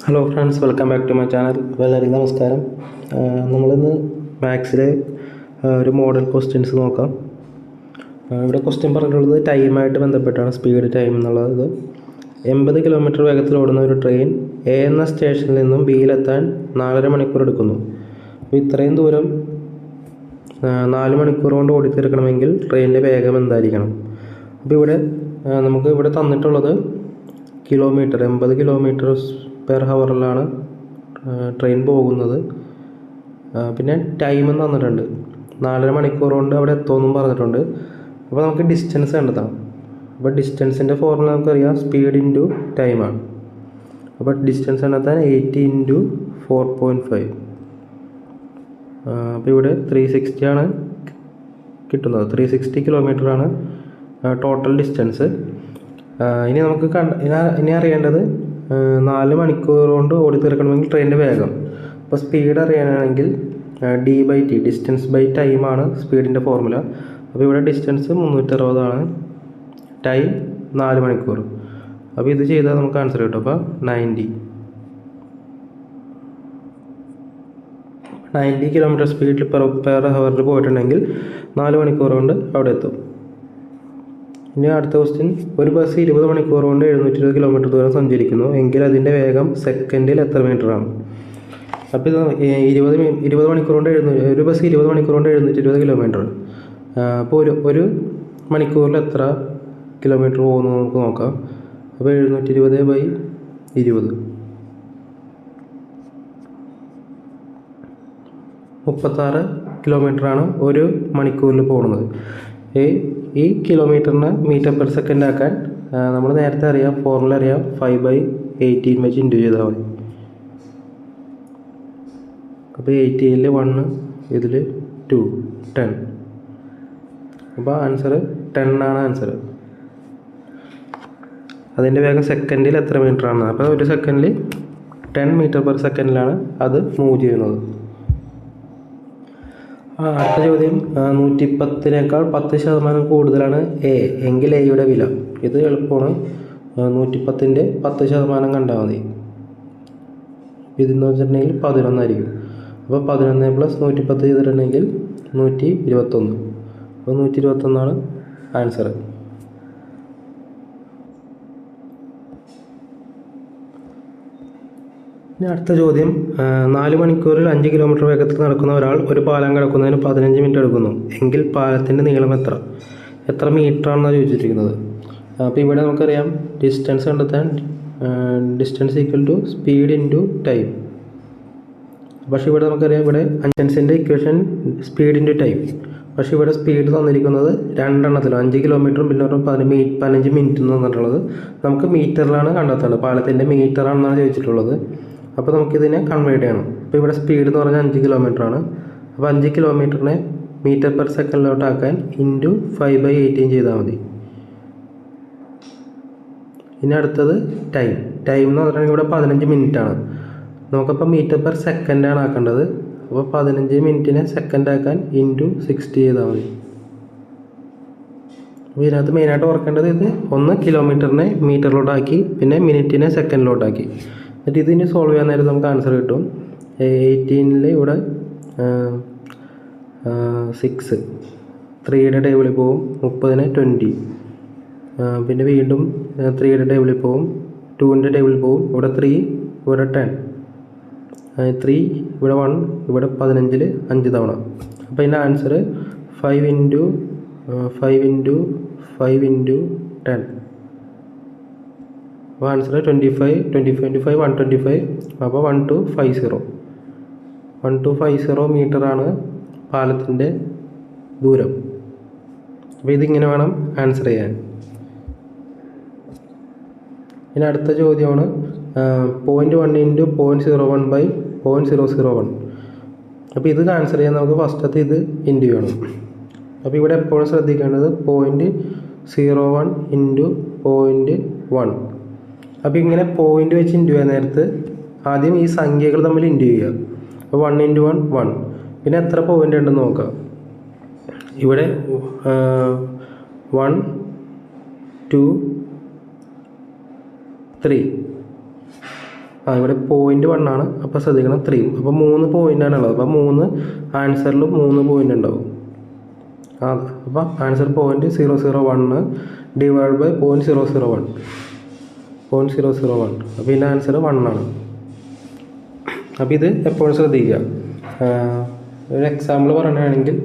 Hello friends, welcome back to my channel. എല്ലാവർക്കും നമസ്കാരം. നമ്മളിന്ന് മാത്സിലെ ഒരു മോഡൽ ക്വസ്റ്റ്യൻസ് നോക്കാം. ഇവിടെ ക്വസ്റ്റ്യൻ പറഞ്ഞിട്ടുള്ളത് ടൈമായിട്ട് ബന്ധപ്പെട്ടാണ്, സ്പീഡ് ടൈം എന്നുള്ളത്. 80 കിലോമീറ്റർ വേഗത്തിൽ ഓടുന്ന ഒരു ട്രെയിൻ എ എന്ന സ്റ്റേഷനിൽ നിന്നും ബിയിലെത്താൻ 4.5 മണിക്കൂർ എടുക്കുന്നു. അപ്പോൾ ഇത്രയും ദൂരം 4 മണിക്കൂർ കൊണ്ട് ഓടിത്തീർക്കണമെങ്കിൽ ട്രെയിനിൻ്റെ വേഗം എന്തായിരിക്കണം? അപ്പോൾ നമുക്ക് ഇവിടെ തന്നിട്ടുള്ളത് കിലോമീറ്റർ, 80 കിലോമീറ്റർ പെർ ഹവറിലാണ് ട്രെയിൻ പോകുന്നത്. പിന്നെ ടൈമും തന്നിട്ടുണ്ട്, 4.5 മണിക്കൂർ കൊണ്ട് അവിടെ എത്തുമെന്നും പറഞ്ഞിട്ടുണ്ട്. അപ്പോൾ നമുക്ക് ഡിസ്റ്റൻസ് കണ്ടെത്തണം. അപ്പോൾ ഡിസ്റ്റൻസിൻ്റെ ഫോർമുല നമുക്കറിയാം, സ്പീഡ് ഇൻറ്റു ടൈമാണ്. അപ്പോൾ ഡിസ്റ്റൻസ് കണ്ടെത്താൻ 80 ഇൻറ്റു 4.5. അപ്പോൾ ഇവിടെ 360 ആണ് കിട്ടുന്നത്. 360 കിലോമീറ്ററാണ് ടോട്ടൽ ഡിസ്റ്റൻസ്. ഇനി നമുക്ക് ഇനി അറിയേണ്ടത് 4 മണിക്കൂർ കൊണ്ട് ഓടിത്തീർക്കണമെങ്കിൽ ട്രെയിനിൻ്റെ വേഗം. അപ്പോൾ സ്പീഡ് അറിയാനാണെങ്കിൽ d/t, ഡിസ്റ്റൻസ് ബൈ ടൈമാണ് സ്പീഡിൻ്റെ ഫോർമുല. അപ്പോൾ ഇവിടെ ഡിസ്റ്റൻസ് 360 ആണ്, ടൈം 4 മണിക്കൂർ. അപ്പോൾ ഇത് ചെയ്താൽ നമുക്ക് ആൻസർ കിട്ടും. അപ്പോൾ 90 കിലോമീറ്റർ സ്പീഡിൽ പെർ ഹവറിൽ പോയിട്ടുണ്ടെങ്കിൽ 4 മണിക്കൂർ കൊണ്ട് അവിടെ എത്തും. ഇനി അടുത്ത ക്വസ്റ്റ്യൻ, ഒരു ബസ് 20 മണിക്കൂർ കൊണ്ട് 720 കിലോമീറ്റർ ദൂരം സഞ്ചരിക്കുന്നു എങ്കിൽ അതിൻ്റെ വേഗം സെക്കൻഡിൽ എത്ര മീറ്ററാണ്? അപ്പോൾ ഇത് 20 മണിക്കൂർ കൊണ്ട് ഒരു ബസ് 20 മണിക്കൂർ കൊണ്ട് 720 കിലോമീറ്റർ. അപ്പോൾ ഒരു മണിക്കൂറിൽ എത്ര കിലോമീറ്റർ പോകുന്നു നമുക്ക് നോക്കാം. അപ്പോൾ 720/20 36 കിലോമീറ്ററാണ് ഒരു മണിക്കൂറിൽ പോകുന്നത്. ഈ കിലോമീറ്ററിന് മീറ്റർ പെർ സെക്കൻഡ് ആക്കാൻ നമ്മൾ നേരത്തെ അറിയാം, ഫോർമുല അറിയാം, 5/18 വെച്ച് ഇൻറ്റു ചെയ്താൽ മതി. അപ്പോൾ 18ൽ 1, ഇതിൽ 2, 10. അപ്പോൾ ആൻസർ 10 ആണ് ആൻസർ. അതിൻ്റെ വേഗം സെക്കൻഡിൽ എത്ര മീറ്റർ ആണ്? അപ്പോൾ ഒരു സെക്കൻഡിൽ 10 മീറ്റർ പെർ സെക്കൻഡിലാണ് അത് മൂവ് ചെയ്യുന്നത്. അടുത്ത ചോദ്യം, 110നേക്കാൾ 10% കൂടുതലാണ് എ എങ്കിൽ എയുടെ വില. ഇത് എളുപ്പമാണ്. 110ൻ്റെ 10% കണ്ടാൽ മതി. ഇതെന്ന് വെച്ചിട്ടുണ്ടെങ്കിൽ 11 ആയിരിക്കും. അപ്പോൾ 11 + 110 ചെയ്തിട്ടുണ്ടെങ്കിൽ 121. അപ്പോൾ 121 ആൻസർ. ഇനി അടുത്ത ചോദ്യം, 4 മണിക്കൂറിൽ 5 കിലോമീറ്റർ വേഗത്തിൽ നടക്കുന്ന ഒരാൾ ഒരു പാലം കടക്കുന്നതിന് 15 മിനിറ്റ് എടുക്കുന്നു എങ്കിൽ പാലത്തിൻ്റെ നീളം എത്ര മീറ്ററാണെന്നാണ് ചോദിച്ചിരിക്കുന്നത്. അപ്പോൾ ഇവിടെ നമുക്കറിയാം, ഡിസ്റ്റൻസ് കണ്ടെത്താൻ distance equal to speed into time. പക്ഷേ ഇവിടെ നമുക്കറിയാം, ഇവിടെ ഡിസ്റ്റൻസിൻ്റെ ഇക്വേഷൻ സ്പീഡ് ഇൻറ്റു ടൈം. പക്ഷേ ഇവിടെ സ്പീഡ് തന്നിരിക്കുന്നത് 2 എണ്ണത്തിലും, 5 കിലോമീറ്ററും പിന്നെ 15 മിനിറ്റ് എന്ന് തന്നിട്ടുള്ളത്. നമുക്ക് മീറ്ററിലാണ് കണ്ടെത്തേണ്ടത്, പാലത്തിൻ്റെ മീറ്ററാണെന്നാണ് ചോദിച്ചിട്ടുള്ളത്. അപ്പോൾ നമുക്കിതിനെ കൺവേർട്ട് ചെയ്യണം. അപ്പോൾ ഇവിടെ സ്പീഡ് എന്ന് പറഞ്ഞാൽ 5 കിലോമീറ്ററാണ്. അപ്പോൾ 5 കിലോമീറ്ററിനെ മീറ്റർ പെർ സെക്കൻഡിലോട്ടാക്കാൻ ഇൻറ്റു 5/18 ചെയ്താൽ മതി. ഇനി അടുത്തത് ടൈം. ടൈം എന്ന് പറഞ്ഞാൽ ഇവിടെ 15 മിനിറ്റാണ്. നമുക്കപ്പോൾ മീറ്റർ പെർ സെക്കൻഡാണ് ആക്കേണ്ടത്. അപ്പോൾ 15 മിനിറ്റിനെ സെക്കൻഡ് ആക്കാൻ ഇൻറ്റു 60 ചെയ്താൽ മതി. അപ്പോൾ ഇതിനകത്ത് മെയിനായിട്ട് ഓർക്കേണ്ടത് ഒന്ന് കിലോമീറ്ററിനെ മീറ്ററിലോട്ടാക്കി, പിന്നെ മിനിറ്റിനെ സെക്കൻഡിലോട്ടാക്കി. എന്നിട്ട് ഇതിന് സോൾവ് ചെയ്യാൻ നേരം നമുക്ക് ആൻസർ കിട്ടും. 18ൽ ഇവിടെ 6, 3യുടെ ടേബിളിൽ പോവും, 30ന് 20. പിന്നെ വീണ്ടും 3യുടെ ടേബിളിൽ പോവും, 2ൻ്റെ ടേബിളിൽ പോവും, ഇവിടെ 3, ഇവിടെ 10, 3, ഇവിടെ 1, ഇവിടെ 15ൽ 5 തവണ. അപ്പോൾ ഇതിൻ്റെ ആൻസർ 5 × 5 × 5 × 10. അപ്പോൾ ആൻസർ 25, 125. അപ്പോൾ 1250 മീറ്ററാണ് പാലത്തിൻ്റെ ദൂരം. അപ്പോൾ ഇതിങ്ങനെ വേണം ആൻസർ ചെയ്യാൻ. ഇനി അടുത്ത ചോദ്യമാണ് 0.1 × 0.01/0.001. അപ്പോൾ ഇത് ആൻസർ ചെയ്യാൻ നമുക്ക് ഫസ്റ്റത്തെ ഇത് ഇൻറ്റു ചെയ്യണം. അപ്പോൾ ഇവിടെ എപ്പോഴും ശ്രദ്ധിക്കേണ്ടത് 0.01 × 0.1. അപ്പോൾ ഇങ്ങനെ പോയിൻ്റ് വെച്ച് ഇൻറ്റു ചെയ്യാൻ നേരത്ത് ആദ്യം ഈ സംഖ്യകൾ തമ്മിൽ ഇൻറ്റു ചെയ്യുക. അപ്പോൾ 1 × 1 1. പിന്നെ എത്ര പോയിൻ്റ് ഉണ്ടെന്ന് നോക്കാം. ഇവിടെ 1, 2, 3. ഇവിടെ 0.1 ആണ്. അപ്പോൾ ശ്രദ്ധിക്കണം 3. അപ്പോൾ 3 പോയിൻ്റാണ് ഉള്ളത്. അപ്പോൾ 3 ആൻസറിലും 3 പോയിൻ്റ് ഉണ്ടാവും. അപ്പോൾ ആൻസർ 0.001 ഡിവൈഡ് ബൈ 0.001. 0.001. അപ്പോൾ ഇതിൻ്റെ ആൻസർ 1 ആണ്. അപ്പോൾ ഇത് എപ്പോഴും ശ്രദ്ധിക്കുക. ഒരു എക്സാമ്പിൾ പറയുകയാണെങ്കിൽ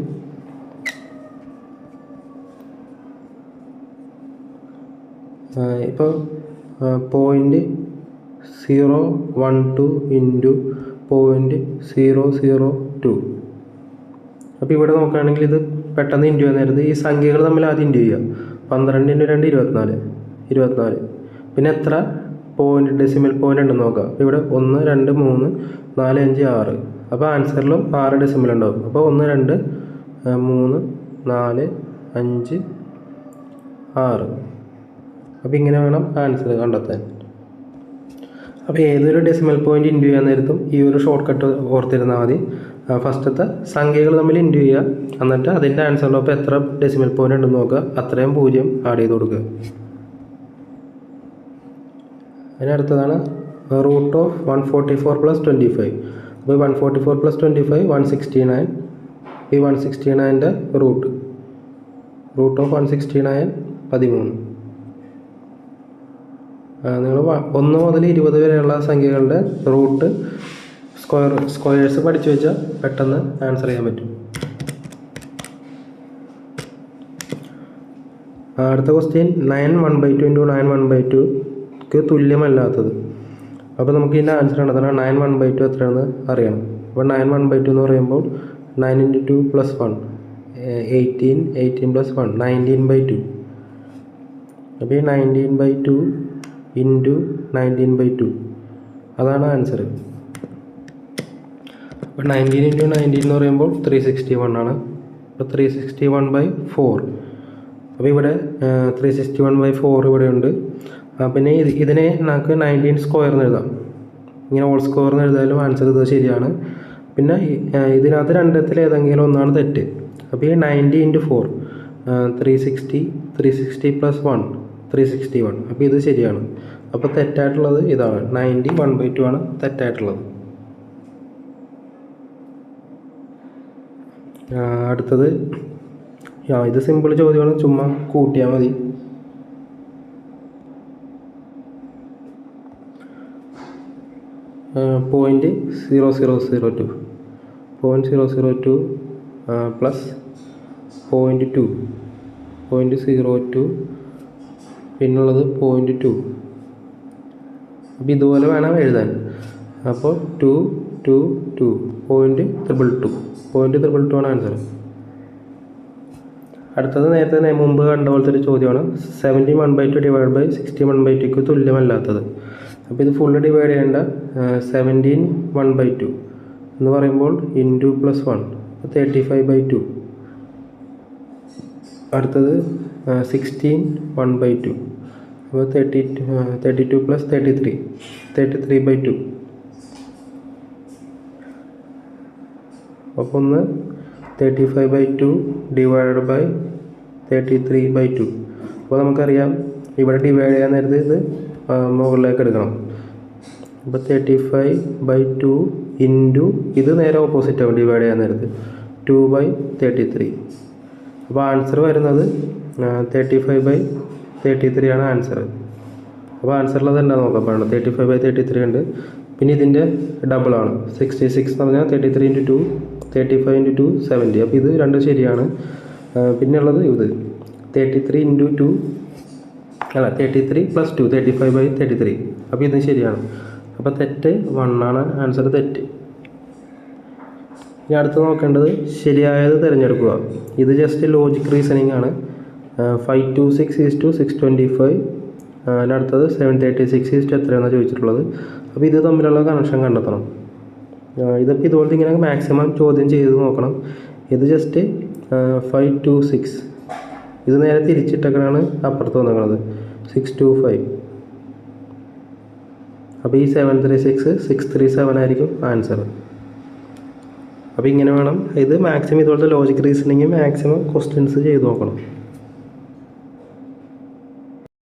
ഇപ്പോൾ 0.012 ഇൻറ്റു 0.002. അപ്പോൾ ഇവിടെ നോക്കുകയാണെങ്കിൽ ഇത് പെട്ടെന്ന് ഇൻറ്റു ചെയ്യാൻ നേരത്ത് ഈ സംഖ്യകൾ തമ്മിൽ ആദ്യം ഇൻറ്റു ചെയ്യുക. 12 × 2 24. പിന്നെ എത്ര ഡെസിമൽ പോയിൻ്റ് ഉണ്ടെന്ന് നോക്കാം. ഇവിടെ 1 2 3 4 5 6. അപ്പോൾ ആൻസറിലും 6 ഡെസിമൽ ഉണ്ടാവും. അപ്പോൾ 1 2 3 4 5 6. അപ്പോൾ ഇങ്ങനെ വേണം ആൻസർ കണ്ടെത്താൻ. അപ്പോൾ ഏതൊരു ഡെസിമൽ പോയിൻ്റ് ഇൻറ്റു ചെയ്യാൻ നേരത്തും ഈ ഒരു ഷോർട്ട് കട്ട് ഓർത്തിരുന്നാൽ മതി. ഫസ്റ്റത്തെ സംഖ്യകൾ തമ്മിൽ ഇൻറ്റു ചെയ്യുക, എന്നിട്ട് അതിൻ്റെ ആൻസറിലൊപ്പം എത്ര ഡെസിമൽ പോയിൻ്റ് ഉണ്ടെന്ന് നോക്കുക, അത്രയും 0 ആഡ് ചെയ്ത് കൊടുക്കുക. അതിനടുത്തതാണ് √144 + 25. അപ്പോൾ 144 + 25 169. ഈ 169ൻ്റെ റൂട്ട് √169 13. നിങ്ങൾ 1 മുതൽ 20 വരെയുള്ള സംഖ്യകളുടെ റൂട്ട് സ്ക്വയേഴ്സ് പഠിച്ചു വെച്ചാൽ പെട്ടെന്ന് ആൻസർ ചെയ്യാൻ പറ്റും. അടുത്ത ക്വസ്റ്റ്യൻ 9 1/2 × 9 1/2ക്ക് തുല്യമല്ലാത്തത്. അപ്പോൾ നമുക്ക് ഇതിൻ്റെ ആൻസർ കണ്ടെത്തണം. 9 1/2 എത്രയാണെന്ന് അറിയണം. അപ്പോൾ 9 1/2 എന്ന് പറയുമ്പോൾ 9 × 2 + 1 18 18 + 1 19/2. അപ്പോൾ ഈ 19/2 ഇൻറ്റു 19/2 അതാണ് ആൻസർ. അപ്പോൾ 19 × 19 എന്ന് പറയുമ്പോൾ 361 ആണ്. അപ്പോൾ 361/4. അപ്പോൾ ഇവിടെ 361/4 ഇവിടെ ഉണ്ട്. പിന്നെ ഇതിനെ നമുക്ക് 19 സ്ക്വയർ എന്ന് എഴുതാം. ഇങ്ങനെ ഹോൾ സ്ക്വയർ എന്ന് എഴുതാലും ആൻസർ ഇത് ശരിയാണ്. പിന്നെ ഇതിനകത്ത് രണ്ടത്തിൽ ഏതെങ്കിലും ഒന്നാണ് തെറ്റ്. അപ്പോൾ ഈ 90 × 4 360 360 + 1 361. അപ്പോൾ ഇത് ശരിയാണ്. അപ്പോൾ തെറ്റായിട്ടുള്ളത് ഇതാണ്. 90 1/2 ആണ് തെറ്റായിട്ടുള്ളത്. അടുത്തത് ഇത് സിമ്പിൾ ചോദ്യമാണ്, ചുമ്മാ കൂട്ടിയാൽ മതി. .0002 .002 പ്ലസ് 0.2 0.02 പിന്നുള്ളത് 0.2. അപ്പോൾ ഇതുപോലെ വേണം എഴുതാൻ. അപ്പോൾ 2 2 2 .222 ആണ് ആൻസർ. അടുത്തത് നേരത്തെ മുമ്പ് കണ്ട പോലത്തെ ഒരു ചോദ്യമാണ്. 70 1/2 ഡിവൈഡ് ബൈ 60 1/2ക്ക് തുല്യമല്ലാത്തത്. അപ്പോൾ ഇത് ഫുള്ള് ഡിവൈഡ് ചെയ്യേണ്ട. 17 1/2 എന്ന് പറയുമ്പോൾ ഇൻറ്റു +1 35/2. അടുത്തത് 16 1/2. അപ്പോൾ 32 + 33 33/2. അപ്പോൾ ഒന്ന് 35/2 ഡിവൈഡ് ബൈ 33/2. അപ്പോൾ നമുക്കറിയാം ഇവിടെ ഡിവൈഡ് ചെയ്യാൻ നേരത്തെ ഇത് മുകളിലേക്ക് എടുക്കണം. അപ്പോൾ 35/2 ഇൻറ്റു ഇത് നേരെ ഓപ്പോസിറ്റ് ആവും ഡിവൈഡ് ചെയ്യാൻ നേരത്ത് 2/33. അപ്പോൾ ആൻസർ വരുന്നത് 35/33 ആണ് ആൻസർ. അപ്പോൾ ആൻസറിലത് എന്താണെന്ന് നോക്കാം. അപ്പോൾ 35/33 ഉണ്ട്. പിന്നെ ഇതിൻ്റെ ഡബിളാണ് 66 എന്ന് പറഞ്ഞാൽ 33 × 2 35 × 2 70. അപ്പോൾ ഇത് രണ്ടും ശരിയാണ്. പിന്നെ ഉള്ളത് ഇത് 33 × 2 അല്ല 33 + 2 35/33. അപ്പോൾ ഇത് ശരിയാണ്. അപ്പോൾ തെറ്റ് 1 ആണ് ആൻസർ, തെറ്റ്. ഇനി അടുത്ത് നോക്കേണ്ടത് ശരിയായത് തിരഞ്ഞെടുക്കുക. ഇത് ജസ്റ്റ് ലോജിക് റീസണിങ് ആണ്. 526 = 625. അടുത്തത് 736 എത്രയാണെന്ന് ചോദിച്ചിട്ടുള്ളത്. അപ്പോൾ ഇത് തമ്മിലുള്ള കണക്ഷൻ കണ്ടെത്തണം. ഇതൊക്കെ ഇതുപോലത്തെ ഇങ്ങനെ മാക്സിമം ചോദ്യം ചെയ്ത് നോക്കണം. ഇത് ജസ്റ്റ് 526 ഇത് നേരെ തിരിച്ചിട്ടൊക്കെയാണ് അപ്പുറത്ത് വന്നിരിക്കുന്നത് 625. അപ്പോൾ ഈ 736 637 ആയിരിക്കും ആൻസർ. അപ്പോൾ ഇങ്ങനെ വേണം ഇത് മാക്സിമം ഇതുപോലത്തെ ലോജിക് റീസണിങ് മാക്സിമം ക്വസ്റ്റ്യൻസ് ചെയ്ത് നോക്കണം.